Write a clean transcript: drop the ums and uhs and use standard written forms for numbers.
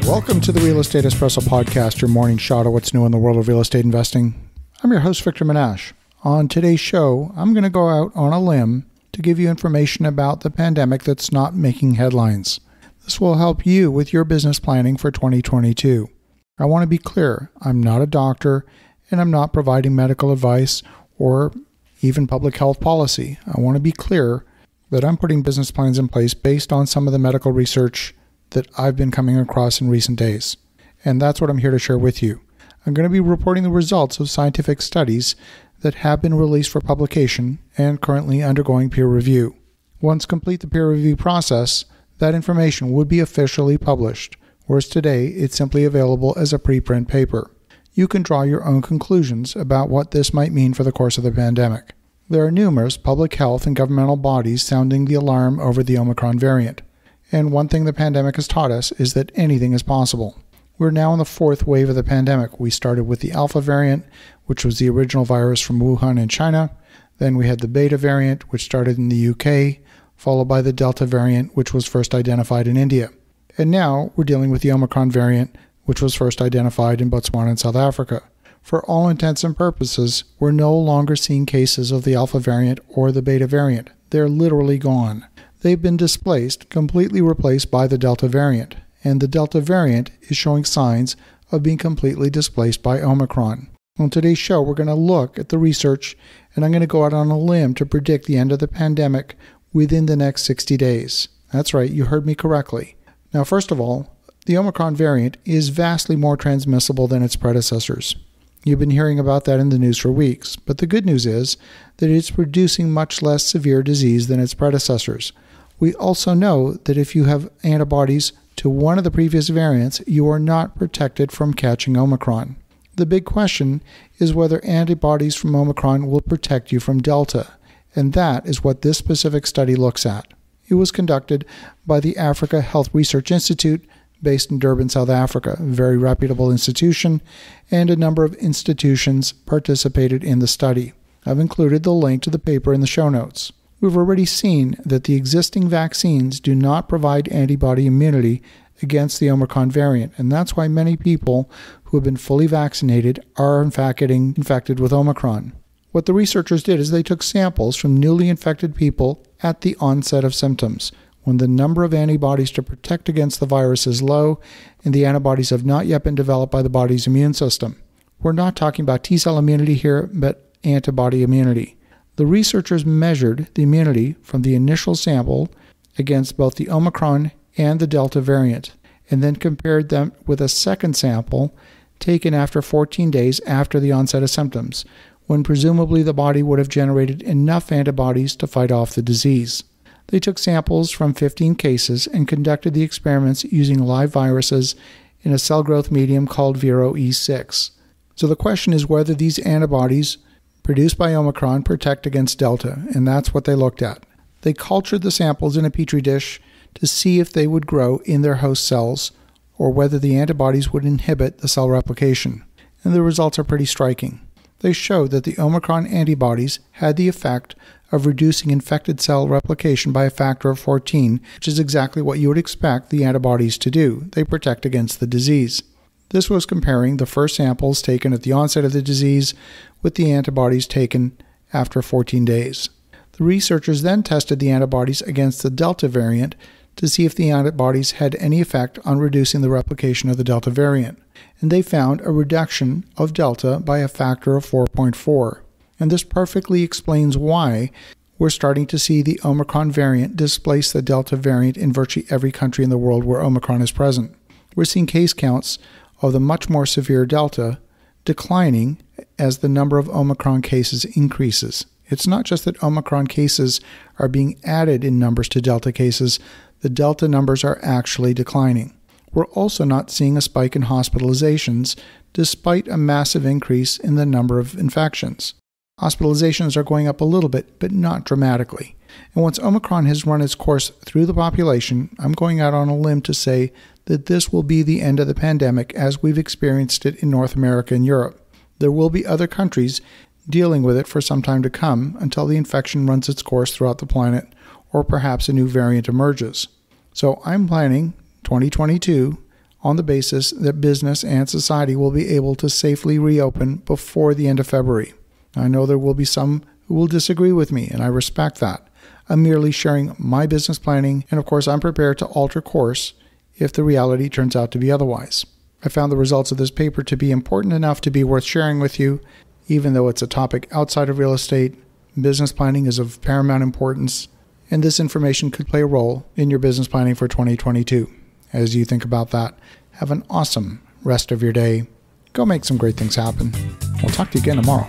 Welcome to the Real Estate Espresso Podcast, your morning shot of what's new in the world of real estate investing. I'm your host, Victor Minash. On today's show, I'm going to go out on a limb to give you information about the pandemic that's not making headlines. This will help you with your business planning for 2022. I want to be clear, I'm not a doctor and I'm not providing medical advice or even public health policy. I want to be clear that I'm putting business plans in place based on some of the medical research that I've been coming across in recent days. And that's what I'm here to share with you. I'm going to be reporting the results of scientific studies that have been released for publication and currently undergoing peer review. Once complete the peer review process, that information would be officially published, whereas today it's simply available as a preprint paper. You can draw your own conclusions about what this might mean for the course of the pandemic. There are numerous public health and governmental bodies sounding the alarm over the Omicron variant. And one thing the pandemic has taught us is that anything is possible. We're now in the fourth wave of the pandemic. We started with the Alpha variant, which was the original virus from Wuhan in China. Then we had the Beta variant, which started in the UK, followed by the Delta variant, which was first identified in India. And now we're dealing with the Omicron variant, which was first identified in Botswana and South Africa. For all intents and purposes, we're no longer seeing cases of the Alpha variant or the Beta variant. They're literally gone. They've been displaced, completely replaced by the Delta variant. And the Delta variant is showing signs of being completely displaced by Omicron. On today's show, we're going to look at the research, and I'm going to go out on a limb to predict the end of the pandemic within the next 60 days. That's right, you heard me correctly. Now, first of all, the Omicron variant is vastly more transmissible than its predecessors. You've been hearing about that in the news for weeks, but the good news is that it's producing much less severe disease than its predecessors. We also know that if you have antibodies to one of the previous variants, you are not protected from catching Omicron. The big question is whether antibodies from Omicron will protect you from Delta, and that is what this specific study looks at. It was conducted by the Africa Health Research Institute based in Durban, South Africa, a very reputable institution, and a number of institutions participated in the study. I've included the link to the paper in the show notes. We've already seen that the existing vaccines do not provide antibody immunity against the Omicron variant, and that's why many people who have been fully vaccinated are in fact getting infected with Omicron. What the researchers did is they took samples from newly infected people at the onset of symptoms, when the number of antibodies to protect against the virus is low and the antibodies have not yet been developed by the body's immune system. We're not talking about T-cell immunity here, but antibody immunity. The researchers measured the immunity from the initial sample against both the Omicron and the Delta variant, and then compared them with a second sample taken after 14 days after the onset of symptoms, when presumably the body would have generated enough antibodies to fight off the disease. They took samples from 15 cases and conducted the experiments using live viruses in a cell growth medium called Vero E6. So the question is whether these antibodies produced by Omicron protect against Delta, and that's what they looked at. They cultured the samples in a petri dish to see if they would grow in their host cells or whether the antibodies would inhibit the cell replication. And the results are pretty striking. They showed that the Omicron antibodies had the effect of reducing infected cell replication by a factor of 14, which is exactly what you would expect the antibodies to do. They protect against the disease. This was comparing the first samples taken at the onset of the disease with the antibodies taken after 14 days. The researchers then tested the antibodies against the Delta variant to see if the antibodies had any effect on reducing the replication of the Delta variant, and they found a reduction of Delta by a factor of 4.4. And this perfectly explains why we're starting to see the Omicron variant displace the Delta variant in virtually every country in the world where Omicron is present. We're seeing case counts of the much more severe Delta declining as the number of Omicron cases increases. It's not just that Omicron cases are being added in numbers to Delta cases, the Delta numbers are actually declining. We're also not seeing a spike in hospitalizations despite a massive increase in the number of infections. Hospitalizations are going up a little bit, but not dramatically. And once Omicron has run its course through the population, I'm going out on a limb to say that this will be the end of the pandemic as we've experienced it in North America and Europe. There will be other countries dealing with it for some time to come until the infection runs its course throughout the planet or perhaps a new variant emerges. So I'm planning 2022 on the basis that business and society will be able to safely reopen before the end of February. I know there will be some who will disagree with me, and I respect that. I'm merely sharing my business planning, and of course I'm prepared to alter course if the reality turns out to be otherwise. I found the results of this paper to be important enough to be worth sharing with you, even though it's a topic outside of real estate. Business planning is of paramount importance, and this information could play a role in your business planning for 2022. As you think about that, have an awesome rest of your day. Go make some great things happen. We'll talk to you again tomorrow.